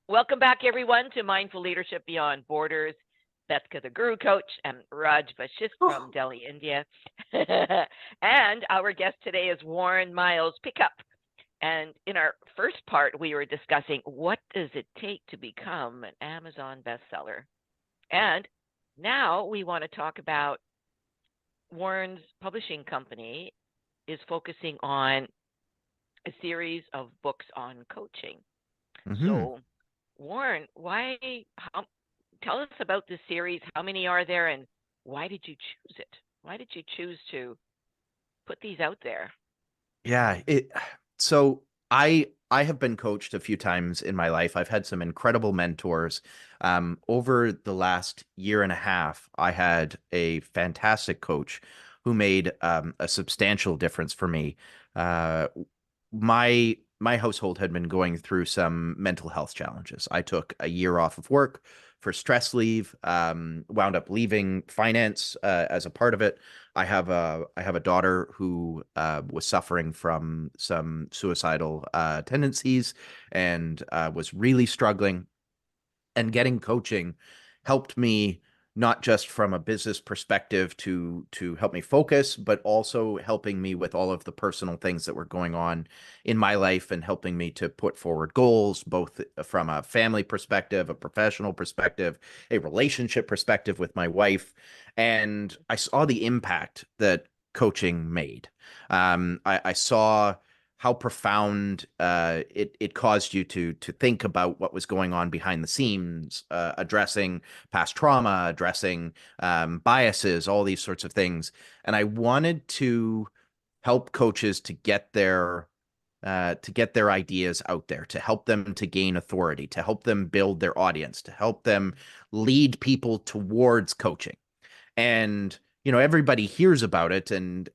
Welcome back, everyone, to Mindful Leadership Beyond Borders. Betska, the Guru Coach, and Raj Vashisht from Delhi, India. And our guest today is Warren Miles Pickup. And in our first part, we were discussing what does it take to become an Amazon bestseller. And now we want to talk about Warren's publishing company is focusing on a series of books on coaching. So, Warren, tell us about this series. How many are there, and why did you choose it? Why did you choose to put these out there? Yeah, so I have been coached a few times in my life. I've had some incredible mentors. Over the last year and a half, I had a fantastic coach who made a substantial difference for me. My household had been going through some mental health challenges. I took a year off of work for stress leave, wound up leaving finance as a part of it. I have a daughter who was suffering from some suicidal tendencies and was really struggling. And getting coaching helped me not just from a business perspective to help me focus, but also helping me with all of the personal things that were going on in my life and helping me to put forward goals, both from a family perspective, a professional perspective, a relationship perspective with my wife. And I saw the impact that coaching made. I saw how profound it caused you to think about what was going on behind the scenes, addressing past trauma, addressing biases, all these sorts of things. And I wanted to help coaches to get their ideas out there, to help them to gain authority, to help them build their audience, to help them lead people towards coaching. And everybody hears about it, and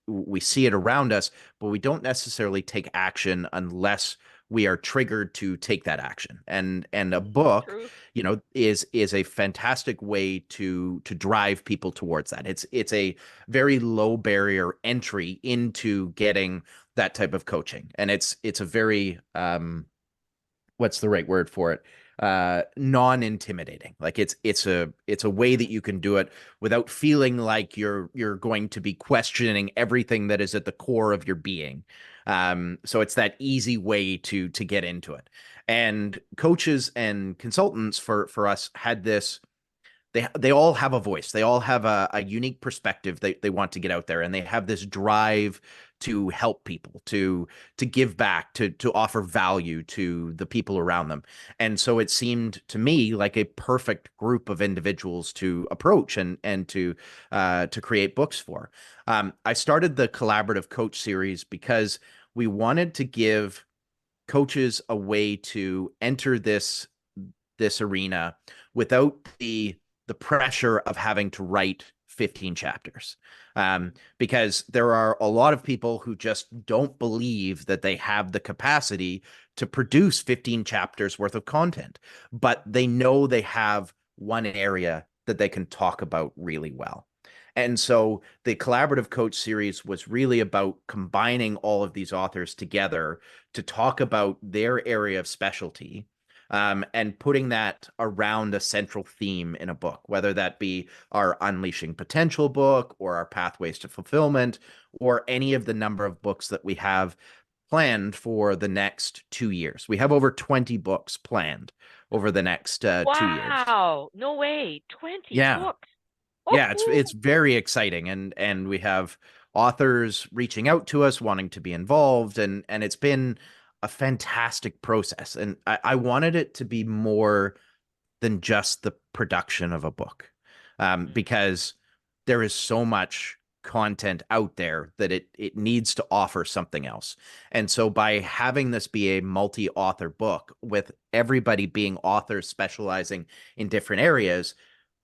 we see it around us, but we don't necessarily take action unless we are triggered to take that action. And a book, True. Is a fantastic way to drive people towards that. It's a very low barrier entry into getting that type of coaching. And it's a very what's the right word for it? Non-intimidating. Like it's a way that you can do it without feeling like you're going to be questioning everything that is at the core of your being. So it's that easy way to get into it. And coaches and consultants for us had this. They all have a voice. They all have a unique perspective they want to get out there, and they have this drive to help people, to give back, to offer value to the people around them. And so it seemed to me like a perfect group of individuals to approach and to create books for. I started the collaborative coach series because we wanted to give coaches a way to enter this arena without the pressure of having to write 15 chapters. Because there are a lot of people who just don't believe that they have the capacity to produce 15 chapters worth of content, but they know they have one area that they can talk about really well. And so the collaborative coach series was really about combining all of these authors together to talk about their area of specialty, and putting that around a central theme in a book, whether that be our Unleashing Potential book or our Pathways to Fulfillment or any of the number of books that we have planned for the next 2 years. We have over 20 books planned over the next 2 years. Wow. No way. 20 Yeah. books. Yeah, Oh, it's very exciting, and we have authors reaching out to us wanting to be involved, and it's been a fantastic process. And I wanted it to be more than just the production of a book, because there is so much content out there that it needs to offer something else. And so by having this be a multi-author book with everybody being authors specializing in different areas,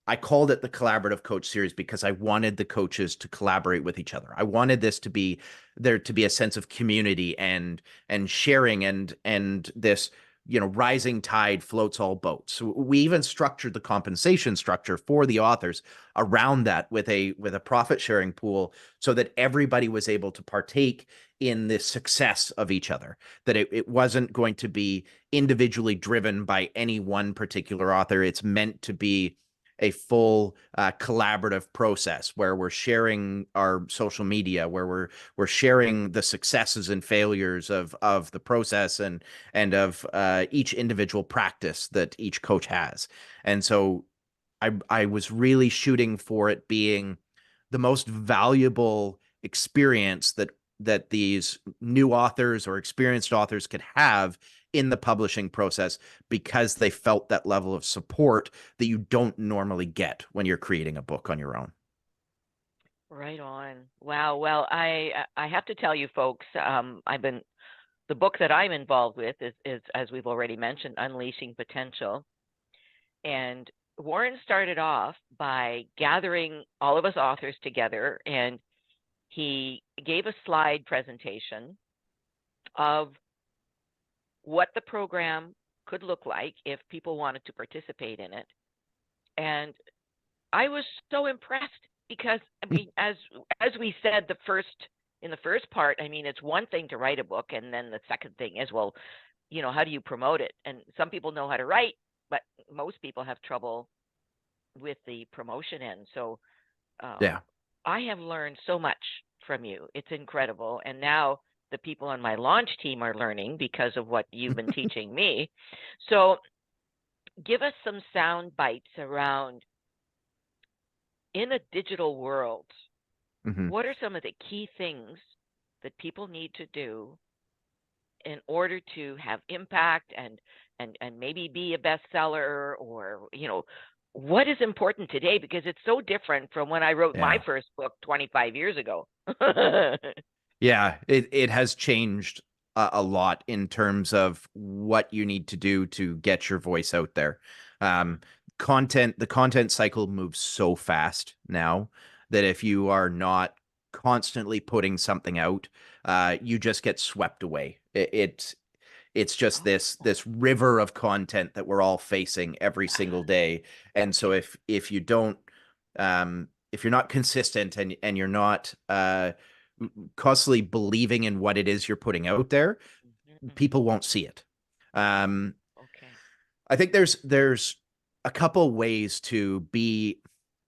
I called it the collaborative coach series because I wanted the coaches to collaborate with each other. I wanted this to be there to be a sense of community and sharing and this rising tide floats all boats. We even structured the compensation structure for the authors around that with a profit sharing pool, so that everybody was able to partake in the success of each other, that it wasn't going to be individually driven by any one particular author. It's meant to be a full collaborative process where we're sharing our social media, where we're sharing the successes and failures of the process and of each individual practice that each coach has. And so I was really shooting for it being the most valuable experience that these new authors or experienced authors could have in the publishing process, because they felt that level of support that you don't normally get when you're creating a book on your own. Right on. Wow. Well, I have to tell you folks, the book that I'm involved with is, as we've already mentioned, Unleashing Potential. And Warren started off by gathering all of us authors together, and he gave a slide presentation of what the program could look like if people wanted to participate in it. And I was so impressed because, I mean, as we said in the first part, I mean, it's one thing to write a book, and then the second thing is, well, how do you promote it? And some people know how to write, but most people have trouble with the promotion end. So Yeah. I have learned so much from you. It's incredible. And now the people on my launch team are learning because of what you've been teaching me. So give us some sound bites around, in a digital world, what are some of the key things that people need to do in order to have impact and maybe be a bestseller, or what is important today, because it's so different from when I wrote my first book 25 years ago. Yeah, it has changed a lot in terms of what you need to do to get your voice out there. The content cycle moves so fast now that if you are not constantly putting something out, you just get swept away. It's just this river of content that we're all facing every single day. And so if you don't, if you're not consistent and you're not constantly believing in what it is you're putting out there, people won't see it. Okay. I think there's a couple ways to be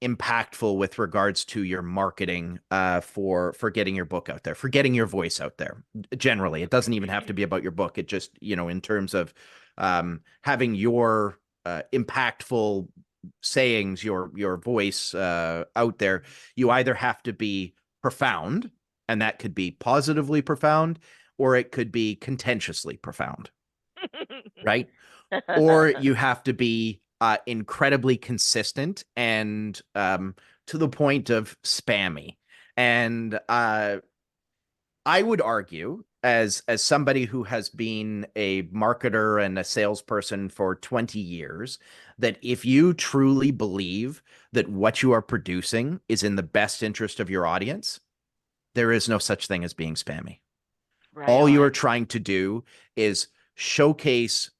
impactful with regards to your marketing for getting your book out there, for getting your voice out there. Generally, it doesn't even have to be about your book. It just, in terms of having your impactful sayings, your voice out there, you either have to be profound, and that could be positively profound, or it could be contentiously profound, right? Or you have to be incredibly consistent and to the point of spammy. And I would argue, as somebody who has been a marketer and a salesperson for 20 years, that if you truly believe that what you are producing is in the best interest of your audience, there is no such thing as being spammy. Right All on. you are trying to do is showcase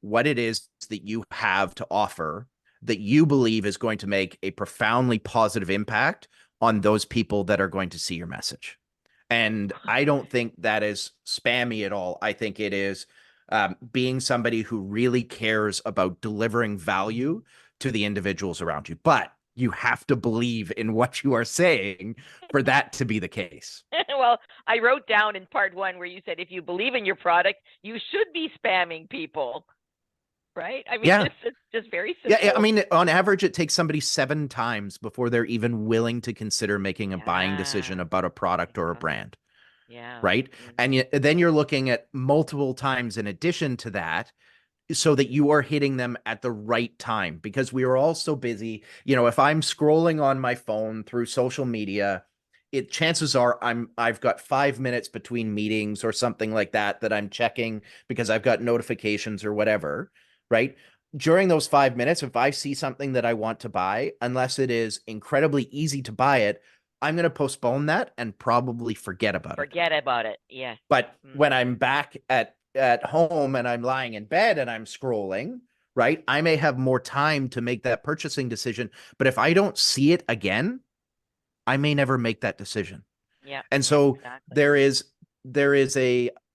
what it is that you have to offer that you believe is going to make a profoundly positive impact on those people that are going to see your message. And I don't think that is spammy at all. I think it is being somebody who really cares about delivering value to the individuals around you. But you have to believe in what you are saying for that to be the case. Well, I wrote down in part 1 where you said, if you believe in your product, you should be spamming people. Right? I mean, it's just very simple. Yeah, I mean, on average, it takes somebody 7 times before they're even willing to consider making a buying decision about a product or a brand. Yeah. Right? And then you're looking at multiple times in addition to that, so that you are hitting them at the right time, because we are all so busy. If I'm scrolling on my phone through social media, chances are I've got 5 minutes between meetings or something like that I'm checking because I've got notifications or whatever, right? During those 5 minutes, if I see something that I want to buy, unless it is incredibly easy to buy it, I'm going to postpone that and probably forget about it. Forget about it. Yes. But when I'm back at at home and I'm lying in bed and I'm scrolling, right? I may have more time to make that purchasing decision, but if I don't see it again, I may never make that decision. Yeah. And so Exactly.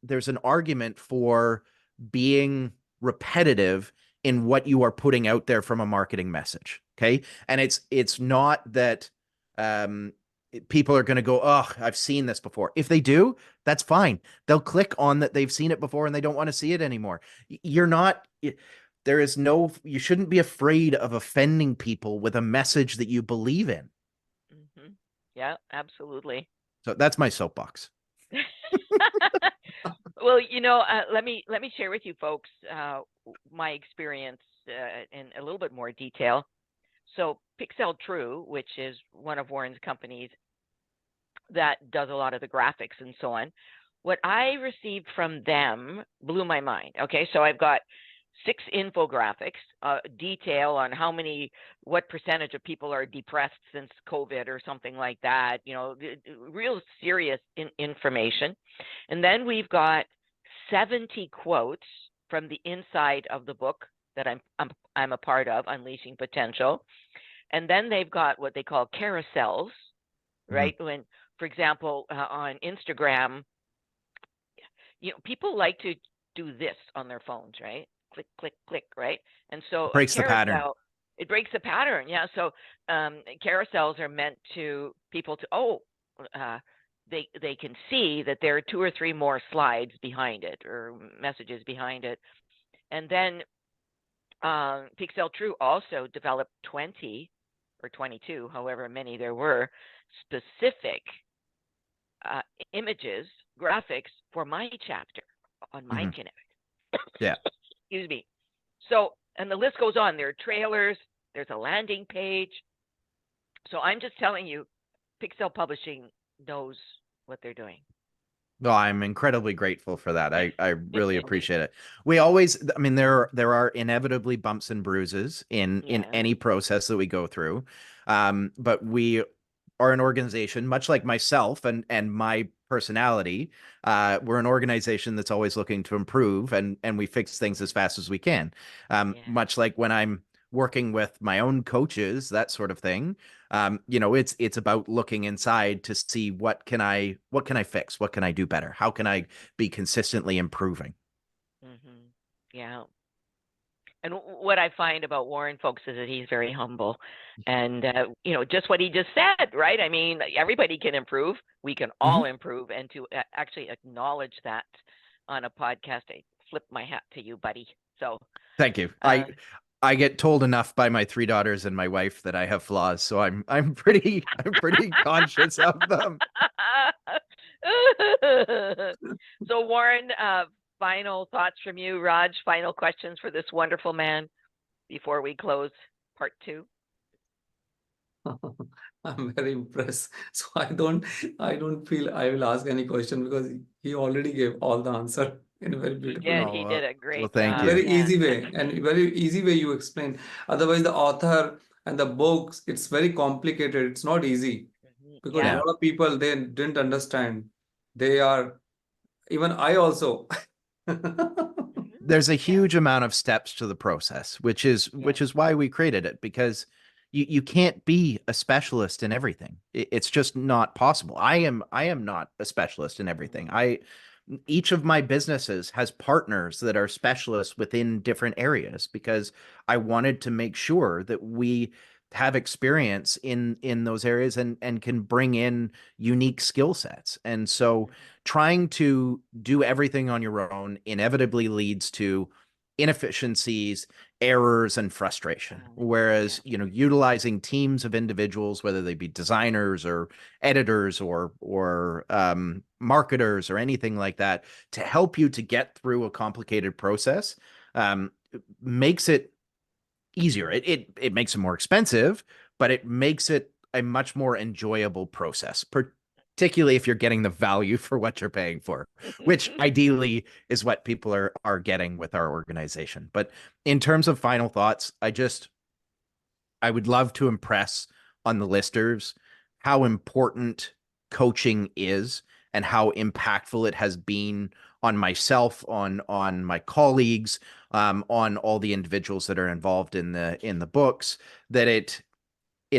there's an argument for being repetitive in what you are putting out there from a marketing message. Okay. And it's not that people are going to go, oh, I've seen this before. If they do, that's fine. They'll click on that they've seen it before and they don't want to see it anymore. You're not, there is no, you shouldn't be afraid of offending people with a message that you believe in. Mm-hmm. Yeah, absolutely. So that's my soapbox. Well, let me share with you folks my experience in a little bit more detail. So Pixel True, which is one of Warren's companies that does a lot of the graphics and so on, what I received from them blew my mind. Okay, so I've got 6 infographics, detail on what percentage of people are depressed since COVID or something like that, real serious information. And then we've got 70 quotes from the inside of the book that I'm a part of, Unleashing Potential. And then they've got what they call carousels, right? Mm-hmm. When, for example, on Instagram, people like to do this on their phones, right? Click, click, click, right? And so it breaks the pattern. It breaks the pattern. Yeah. So carousels are meant to people to, they can see that there are 2 or 3 more slides behind it or messages behind it. And then Pixel True also developed 20 or 22, however many there were, specific images, graphics for my chapter on Mind Kinetic. Yeah. Excuse me. So, and the list goes on. There are trailers. There's a landing page. So I'm just telling you, Pixel Publishing knows what they're doing. Well, I'm incredibly grateful for that. I really appreciate it. We always, I mean, there are inevitably bumps and bruises in any process that we go through. But we are an organization, much like myself and my personality. We're an organization that's always looking to improve, and we fix things as fast as we can. Much like when I'm working with my own coaches, that sort of thing. It's about looking inside to see what can I fix? What can I do better? How can I be consistently improving? Mm-hmm. Yeah. And what I find about Warren, folks, is that he's very humble, and just what he just said, right? I mean, everybody can improve. We can all improve, and to actually acknowledge that on a podcast, I flip my hat to you, buddy. So thank you. I get told enough by my 3 daughters and my wife that I have flaws, so I'm pretty conscious of them. So Warren, final thoughts from you, Raj. Final questions for this wonderful man before we close part 2. I'm very impressed. So I don't feel I will ask any question because he already gave all the answer in a very beautiful way. He did a great thank job. you. Very easy way, and very easy way you explain. Otherwise, the author and the books, it's very complicated. It's not easy because a lot of people, they didn't understand. They are, even I also. There's a huge amount of steps to the process, which is why we created it, because you can't be a specialist in everything. It's just not possible. I am not a specialist in everything. Each of my businesses has partners that are specialists within different areas, because I wanted to make sure that we have experience in those areas and can bring in unique skill sets. And so trying to do everything on your own inevitably leads to inefficiencies, errors, and frustration. Whereas, utilizing teams of individuals, whether they be designers or editors or marketers or anything like that, to help you to get through a complicated process, makes it easier. It makes it more expensive, but it makes it a much more enjoyable process, particularly if you're getting the value for what you're paying for, which ideally is what people are getting with our organization. But in terms of final thoughts, I would love to impress on the listeners how important coaching is and how impactful it has been myself, on my colleagues, on all the individuals that are involved in the books, that it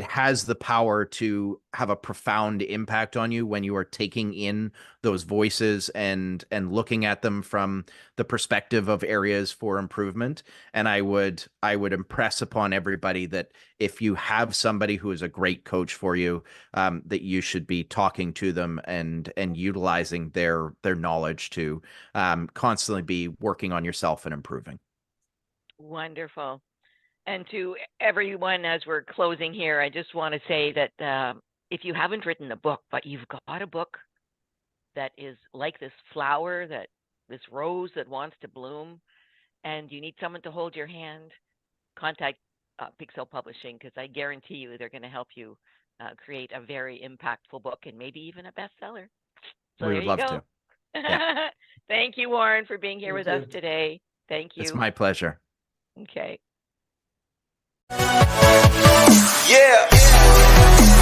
has the power to have a profound impact on you when you are taking in those voices and looking at them from the perspective of areas for improvement. And I would impress upon everybody that if you have somebody who is a great coach for you, that you should be talking to them and utilizing their knowledge to constantly be working on yourself and improving. Wonderful. And to everyone, as we're closing here, I just want to say that if you haven't written a book, but you've got a book that is like this flower, this rose that wants to bloom, and you need someone to hold your hand, contact Pixel Publishing, because I guarantee you they're going to help you create a very impactful book and maybe even a bestseller. So We would love to. Yeah. Thank you, Warren, for being here with us today. Thank you. It's my pleasure. Okay. Yeah.